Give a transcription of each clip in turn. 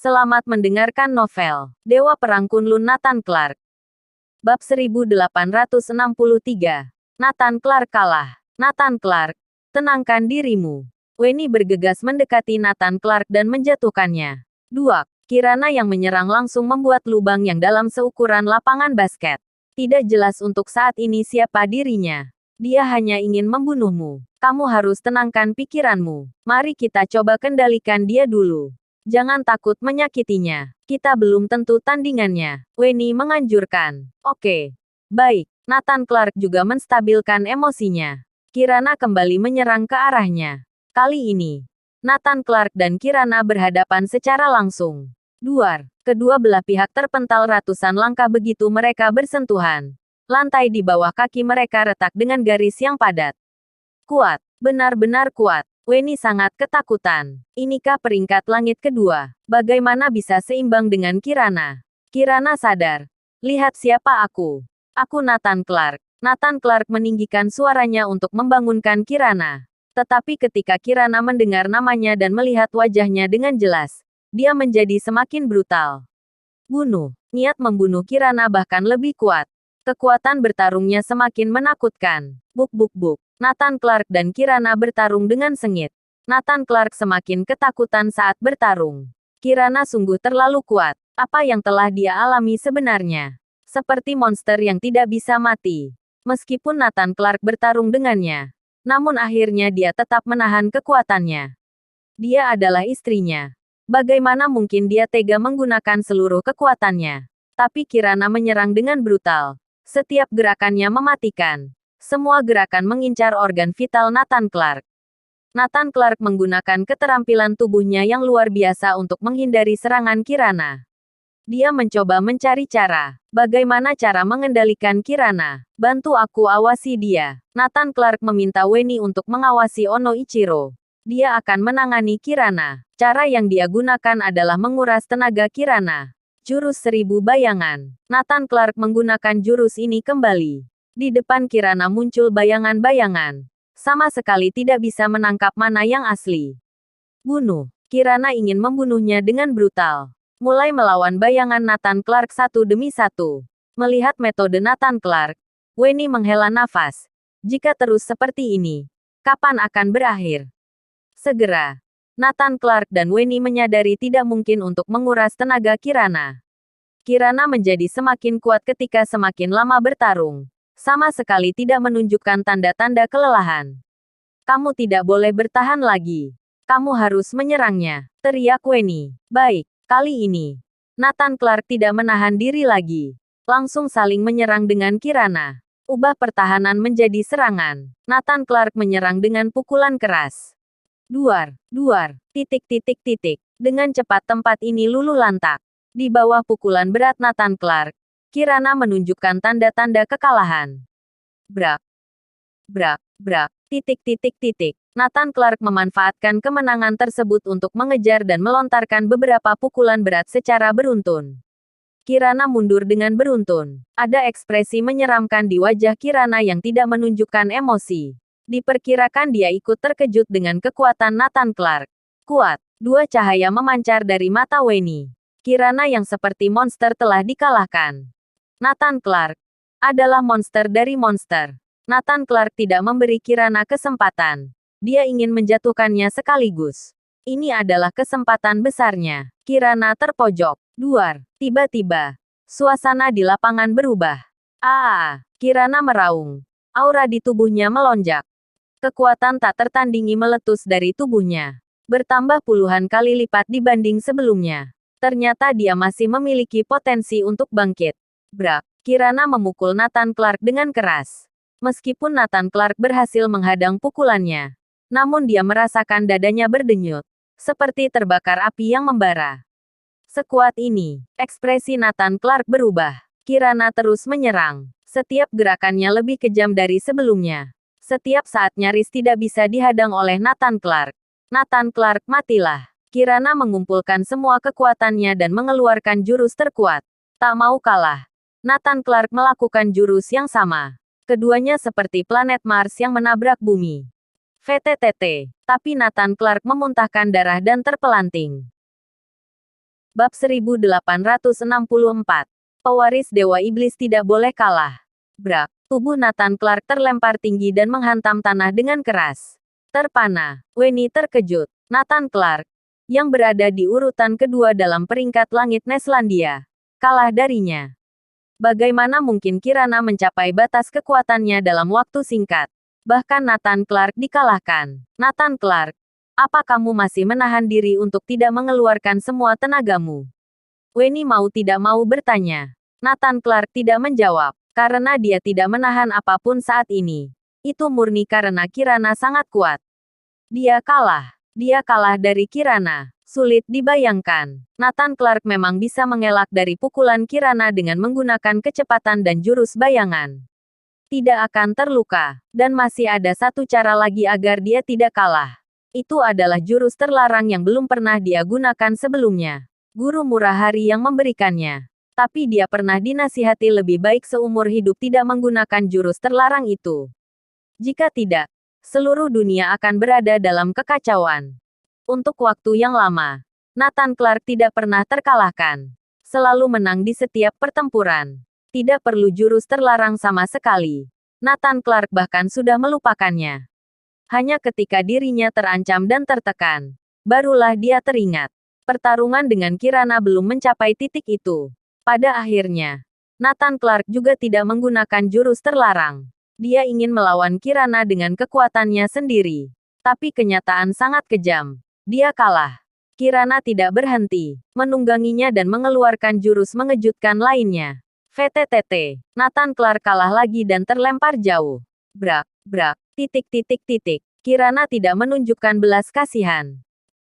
Selamat mendengarkan novel Dewa Perang Kunlun Nathan Clark. Bab 1863. Nathan Clark kalah. Nathan Clark, tenangkan dirimu. Weni bergegas mendekati Nathan Clark dan menjatuhkannya. Duak. Kirana yang menyerang langsung membuat lubang yang dalam seukuran lapangan basket. Tidak jelas untuk saat ini siapa dirinya. Dia hanya ingin membunuhmu. Kamu harus tenangkan pikiranmu. Mari kita coba kendalikan dia dulu. Jangan takut menyakitinya. Kita belum tentu tandingannya. Weni menganjurkan. Oke. Baik. Nathan Clark juga menstabilkan emosinya. Kirana kembali menyerang ke arahnya. Kali ini, Nathan Clark dan Kirana berhadapan secara langsung. Duar. Kedua belah pihak terpental ratusan langkah begitu mereka bersentuhan. Lantai di bawah kaki mereka retak dengan garis yang padat. Kuat. Benar-benar kuat. Weni sangat ketakutan. Inikah peringkat langit kedua? Bagaimana bisa seimbang dengan Kirana? Kirana sadar. Lihat siapa aku. Aku Nathan Clark. Nathan Clark meninggikan suaranya untuk membangunkan Kirana. Tetapi ketika Kirana mendengar namanya dan melihat wajahnya dengan jelas, dia menjadi semakin brutal. Bunuh. Niat membunuh Kirana bahkan lebih kuat. Kekuatan bertarungnya semakin menakutkan. Buk-buk-buk. Nathan Clark dan Kirana bertarung dengan sengit. Nathan Clark semakin ketakutan saat bertarung. Kirana sungguh terlalu kuat. Apa yang telah dia alami sebenarnya? Seperti monster yang tidak bisa mati. Meskipun Nathan Clark bertarung dengannya, namun akhirnya dia tetap menahan kekuatannya. Dia adalah istrinya. Bagaimana mungkin dia tega menggunakan seluruh kekuatannya? Tapi Kirana menyerang dengan brutal. Setiap gerakannya mematikan. Semua gerakan mengincar organ vital Nathan Clark. Nathan Clark menggunakan keterampilan tubuhnya yang luar biasa untuk menghindari serangan Kirana. Dia mencoba mencari cara. Bagaimana cara mengendalikan Kirana? Bantu aku awasi dia. Nathan Clark meminta Weni untuk mengawasi Ono Ichiro. Dia akan menangani Kirana. Cara yang dia gunakan adalah menguras tenaga Kirana. Jurus 1000 bayangan. Nathan Clark menggunakan jurus ini kembali. Di depan Kirana muncul bayangan-bayangan. Sama sekali tidak bisa menangkap mana yang asli. Bunuh. Kirana ingin membunuhnya dengan brutal. Mulai melawan bayangan Nathan Clark satu demi satu. Melihat metode Nathan Clark, Weni menghela nafas. Jika terus seperti ini, kapan akan berakhir? Segera. Nathan Clark dan Weni menyadari tidak mungkin untuk menguras tenaga Kirana. Kirana menjadi semakin kuat ketika semakin lama bertarung. Sama sekali tidak menunjukkan tanda-tanda kelelahan. Kamu tidak boleh bertahan lagi. Kamu harus menyerangnya, teriak Weni. Baik, kali ini, Nathan Clark tidak menahan diri lagi. Langsung saling menyerang dengan Kirana. Ubah pertahanan menjadi serangan. Nathan Clark menyerang dengan pukulan keras. Duar, duar, titik titik titik. Dengan cepat tempat ini luluh lantak. Di bawah pukulan berat Nathan Clark, Kirana menunjukkan tanda-tanda kekalahan. Brak. Brak, brak, titik titik titik. Nathan Clark memanfaatkan kemenangan tersebut untuk mengejar dan melontarkan beberapa pukulan berat secara beruntun. Kirana mundur dengan beruntun. Ada ekspresi menyeramkan di wajah Kirana yang tidak menunjukkan emosi. Diperkirakan dia ikut terkejut dengan kekuatan Nathan Clark. Kuat. Dua cahaya memancar dari mata Weni. Kirana yang seperti monster telah dikalahkan. Nathan Clark adalah monster dari monster. Nathan Clark tidak memberi Kirana kesempatan. Dia ingin menjatuhkannya sekaligus. Ini adalah kesempatan besarnya. Kirana terpojok. Duar. Tiba-tiba, suasana di lapangan berubah. Kirana meraung. Aura di tubuhnya melonjak. Kekuatan tak tertandingi meletus dari tubuhnya. Bertambah puluhan kali lipat dibanding sebelumnya. Ternyata dia masih memiliki potensi untuk bangkit. Brak. Kirana memukul Nathan Clark dengan keras. Meskipun Nathan Clark berhasil menghadang pukulannya, namun dia merasakan dadanya berdenyut. Seperti terbakar api yang membara. Sekuat ini, ekspresi Nathan Clark berubah. Kirana terus menyerang. Setiap gerakannya lebih kejam dari sebelumnya. Setiap saat nyaris tidak bisa dihadang oleh Nathan Clark. Nathan Clark, matilah. Kirana mengumpulkan semua kekuatannya dan mengeluarkan jurus terkuat. Tak mau kalah. Nathan Clark melakukan jurus yang sama. Keduanya seperti planet Mars yang menabrak bumi. VTTT. Tapi Nathan Clark memuntahkan darah dan terpelanting. Bab 1864. Pewaris Dewa Iblis tidak boleh kalah. Brak. Tubuh Nathan Clark terlempar tinggi dan menghantam tanah dengan keras. Terpana. Weni terkejut. Nathan Clark, yang berada di urutan kedua dalam peringkat langit Neslandia, kalah darinya. Bagaimana mungkin Kirana mencapai batas kekuatannya dalam waktu singkat? Bahkan Nathan Clark dikalahkan. Nathan Clark, apa kamu masih menahan diri untuk tidak mengeluarkan semua tenagamu? Weni mau tidak mau bertanya. Nathan Clark tidak menjawab, karena dia tidak menahan apapun saat ini. Itu murni karena Kirana sangat kuat. Dia kalah. Dia kalah dari Kirana. Sulit dibayangkan. Nathan Clark memang bisa mengelak dari pukulan Kirana dengan menggunakan kecepatan dan jurus bayangan. Tidak akan terluka. Dan masih ada satu cara lagi agar dia tidak kalah. Itu adalah jurus terlarang yang belum pernah dia gunakan sebelumnya. Guru murah hari yang memberikannya. Tapi dia pernah dinasihati lebih baik seumur hidup tidak menggunakan jurus terlarang itu. Jika tidak, seluruh dunia akan berada dalam kekacauan. Untuk waktu yang lama, Nathan Clark tidak pernah terkalahkan. Selalu menang di setiap pertempuran. Tidak perlu jurus terlarang sama sekali. Nathan Clark bahkan sudah melupakannya. Hanya ketika dirinya terancam dan tertekan, barulah dia teringat. Pertarungan dengan Kirana belum mencapai titik itu. Pada akhirnya, Nathan Clark juga tidak menggunakan jurus terlarang. Dia ingin melawan Kirana dengan kekuatannya sendiri. Tapi kenyataan sangat kejam. Dia kalah. Kirana tidak berhenti, menungganginya dan mengeluarkan jurus mengejutkan lainnya. VTTT. Nathan Clark kalah lagi dan terlempar jauh. Brak, brak, titik. Kirana tidak menunjukkan belas kasihan.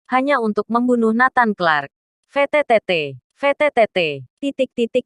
Hanya untuk membunuh Nathan Clark. VTTT.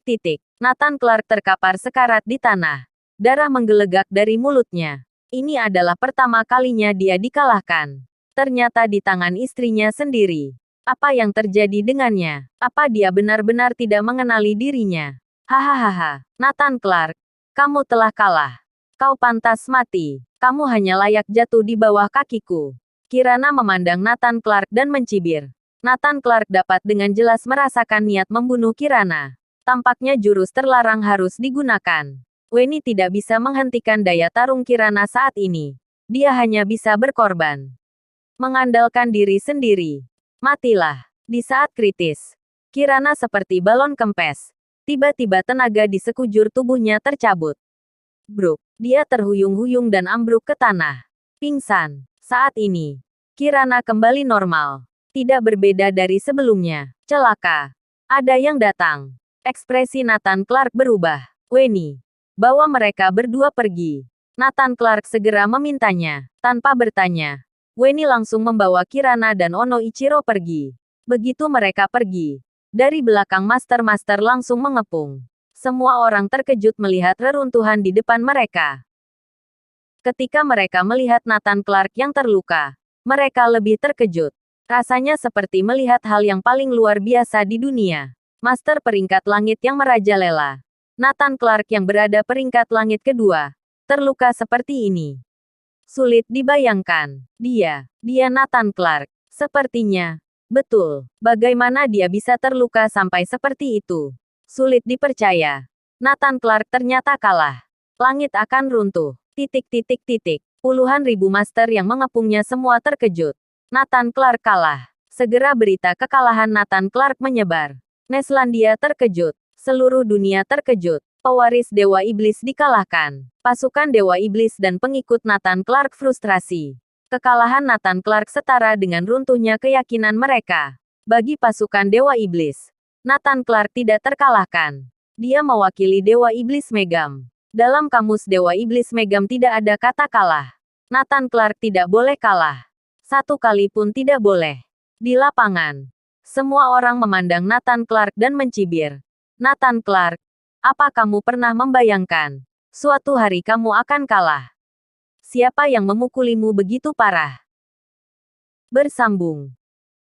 Titik. Nathan Clark terkapar sekarat di tanah. Darah menggelegak dari mulutnya. Ini adalah pertama kalinya dia dikalahkan. Ternyata di tangan istrinya sendiri. Apa yang terjadi dengannya? Apa dia benar-benar tidak mengenali dirinya? Hahaha. Nathan Clark, kamu telah kalah. Kau pantas mati. Kamu hanya layak jatuh di bawah kakiku. Kirana memandang Nathan Clark dan mencibir. Nathan Clark dapat dengan jelas merasakan niat membunuh Kirana. Tampaknya jurus terlarang harus digunakan. Weni tidak bisa menghentikan daya tarung Kirana saat ini. Dia hanya bisa berkorban. Mengandalkan diri sendiri. Matilah. Di saat kritis, Kirana seperti balon kempes. Tiba-tiba tenaga di sekujur tubuhnya tercabut. Bruk. Dia terhuyung-huyung dan ambruk ke tanah. Pingsan. Saat ini, Kirana kembali normal. Tidak berbeda dari sebelumnya. Celaka. Ada yang datang. Ekspresi Nathan Clark berubah. Weni, bawa mereka berdua pergi. Nathan Clark segera memintanya. Tanpa bertanya, Weni langsung membawa Kirana dan Ono Ichiro pergi. Begitu mereka pergi, dari belakang master-master langsung mengepung. Semua orang terkejut melihat reruntuhan di depan mereka. Ketika mereka melihat Nathan Clark yang terluka, mereka lebih terkejut. Rasanya seperti melihat hal yang paling luar biasa di dunia. Master peringkat langit yang merajalela. Nathan Clark yang berada peringkat langit kedua, terluka seperti ini. Sulit dibayangkan. Dia Nathan Clark. Sepertinya. Betul. Bagaimana dia bisa terluka sampai seperti itu? Sulit dipercaya. Nathan Clark ternyata kalah. Langit akan runtuh. Puluhan ribu master yang mengepungnya semua terkejut. Nathan Clark kalah. Segera berita kekalahan Nathan Clark menyebar. Neslandia terkejut. Seluruh dunia terkejut. Pewaris Dewa Iblis dikalahkan. Pasukan Dewa Iblis dan pengikut Nathan Clark frustrasi. Kekalahan Nathan Clark setara dengan runtuhnya keyakinan mereka. Bagi pasukan Dewa Iblis, Nathan Clark tidak terkalahkan. Dia mewakili Dewa Iblis Megam. Dalam kamus Dewa Iblis Megam tidak ada kata kalah. Nathan Clark tidak boleh kalah. Satu kali pun tidak boleh. Di lapangan, semua orang memandang Nathan Clark dan mencibir. Nathan Clark, apa kamu pernah membayangkan? Suatu hari kamu akan kalah. Siapa yang memukulimu begitu parah? Bersambung.